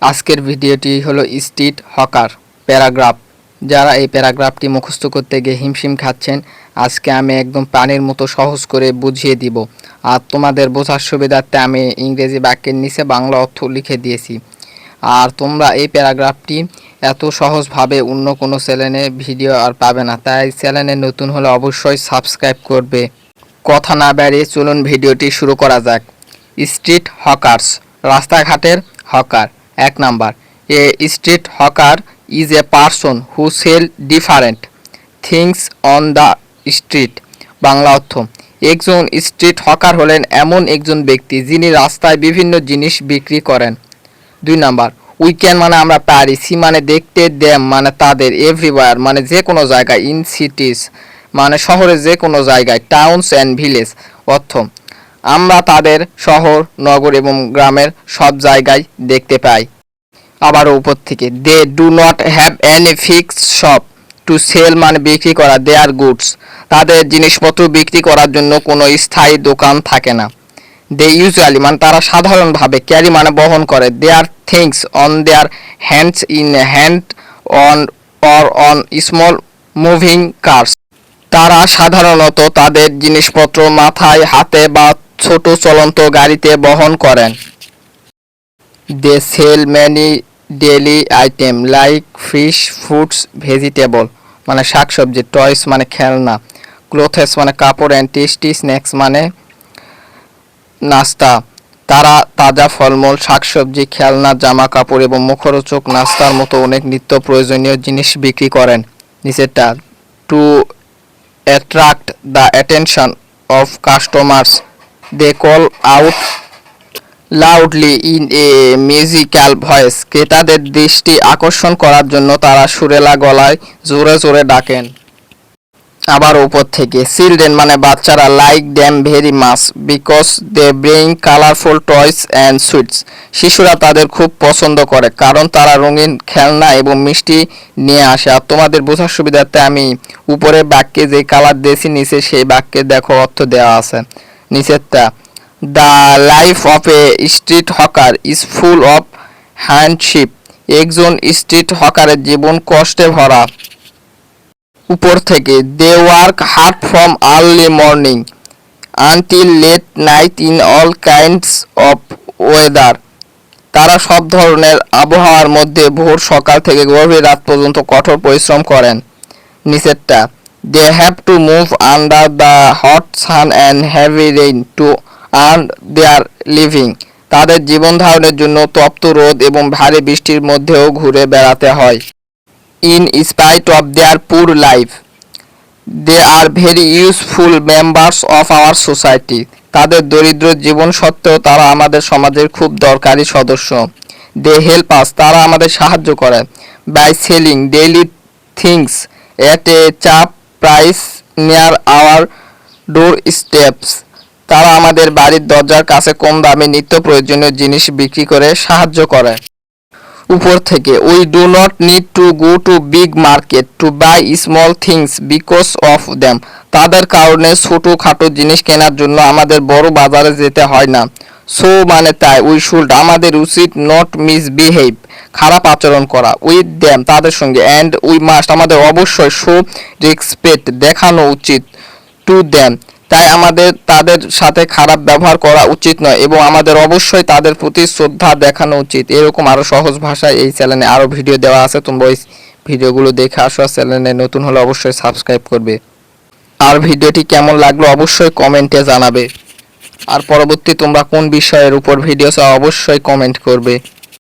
আজকের ভিডিওটি হলো স্ট্রিট হকার প্যারাগ্রাফ। যারা এই প্যারাগ্রাফটি মুখস্থ করতে গিয়ে হিমশিম খাচ্ছেন, আজকে আমি একদম পানির মতো সহজ করে বুঝিয়ে দিব। আর তোমাদের বোঝার সুবিধার্থে আমি ইংরেজি বাক্যের নিচে বাংলা অর্থ লিখে দিয়েছি। আর তোমরা এই প্যারাগ্রাফটি এত সহজভাবে অন্য কোনো চ্যানেলে ভিডিও আর পাবে না, তাই চ্যানেলে নতুন হলে অবশ্যই সাবস্ক্রাইব করবে। কথা না বাড়িয়ে চলুন ভিডিওটি শুরু করা যাক। স্ট্রিট হকার্স, রাস্তাঘাটের hawker. 1 number, a street hawker is a person who sell different things on the street. Bangla অর্থ, একজন স্ট্রিট হকার হলেন এমন একজন ব্যক্তি যিনি রাস্তায় বিভিন্ন জিনিস বিক্রি করেন। 2 নাম্বার, উইকেন্ড মানে আমরা পারি, সি মানে দেখতে, দেম মানে তাদের, এভরিওয়্যার মানে যে কোনো জায়গায়, ইন সিটিস মানে শহরের যে কোনো জায়গায়, টাউনস অ্যান্ড ভিলেজ অর্থ আমরা তাদের শহর, নগর এবং গ্রামের সব জায়গায় দেখতে পাই। আবারও উপর থেকে, they do not have any fixed shop to sell মানে বিক্রি করা দেয়ার গুডস, তাদের জিনিসপত্র বিক্রি করার জন্য কোনো স্থায়ী দোকান থাকে না। দে ইউজুয়ালি মানে তারা সাধারণভাবে, ক্যারি মানে বহন করে, their things on their hands in hand on or on small moving cars, তারা সাধারণত তাদের জিনিসপত্র মাথায়, হাতে বা ছোট চলন্ত গাড়িতে বহন করেন। They sell many daily item like fish, fruits, vegetable মানে শাকসবজি, টয়স মানে খেলনা, ক্লোথেস মানে কাপড়, অ্যান্ড টেস্টি স্ন্যাক্স মানে নাস্তা, তারা তাজা ফলমূল, শাকসবজি, খেলনা, জামা কাপড় এবং মুখরোচক নাস্তার মতো অনেক নিত্য প্রয়োজনীয় জিনিস বিক্রি করেন। নিচেরটা, to attract the attention of customers they call out loudly in a musical voice, ক্রেতাদের দৃষ্টি আকর্ষণ করার জন্য তারা সুরেলা গলায় জোরে জোরে ডাকেন। আবার উপর থেকে, চিলড্রেন মানে বাচ্চারা, like them very much because they bring colourful toys and sweets, শিশুরা তাদের খুব পছন্দ করে কারণ তারা রঙিন খেলনা এবং মিষ্টি নিয়ে আসে। আর তোমাদের বোঝার সুবিধার্থে আমি উপরে বাক্যে যে কালার দিয়েছি নিচে সেই বাক্যে দেখো অর্থ দেওয়া আছে। নিচেরটা, the life of a street hawker is full of hardship, একজন স্ট্রিট হকারের জীবন কষ্টে ভরা। উপর থেকে, they work hard from early morning until late night in all kinds of weather, তারা সব ধরনের আবহাওয়ার মধ্যে ভোর সকাল থেকে গভীর রাত পর্যন্ত কঠোর পরিশ্রম করেন। নিচেরটা, they have to move under the hot sun and heavy rain to earn their living, তাদের জীবন ধারণের জন্য তপ্ত রোদ এবং ভারী বৃষ্টির মধ্যেও ঘুরে বেড়াতে হয়। In spite of their poor life they are very useful members of our society, তাদের দরিদ্র জীবন সত্ত্বেও তারা আমাদের সমাজের খুব দরকারি সদস্য। দে হেল্প আস, তারা আমাদের সাহায্য করে, বাই সেলিং ডেইলি থিংস এট এ চাপ প্রাইস নিয়ার আওয়ার ডোর স্টেপস, তারা আমাদের বাড়ির দরজার কাছে কম দামে নিত্য প্রয়োজনীয় জিনিস বিক্রি করে সাহায্য করে। উপর থেকে, we do not need to go to big market to buy small things because of them, তাদের কারণে ছোটোখাটো জিনিস কেনার জন্য আমাদের বড় বাজারে যেতে হয় না। সো মানে তাই, উই শুড আমাদের উচিত, নট মিসবিহেভ খারাপ আচরণ করা, উইথ দ্যাম তাদের সঙ্গে, অ্যান্ড উই মাস্ট আমাদের অবশ্যই, শো রেসপেক্ট দেখানো উচিত, টু দ্যাম তাই আমাদের তাদের সাথে খারাপ ব্যবহার করা উচিত নয় এবং আমাদের অবশ্যই তাদের প্রতি শ্রদ্ধা দেখানো উচিত। এরকম আরও সহজ ভাষায় এই চ্যানেলে আরও ভিডিও দেওয়া আছে, তোমরা ওই ভিডিওগুলো দেখে আসো। চ্যানেলে নতুন হলে অবশ্যই সাবস্ক্রাইব করবে। আর ভিডিওটি কেমন লাগলো অবশ্যই কমেন্টে জানাবে। আর পরবর্তী তোমরা কোন বিষয়ের উপর ভিডিও চাও অবশ্যই কমেন্ট করবে।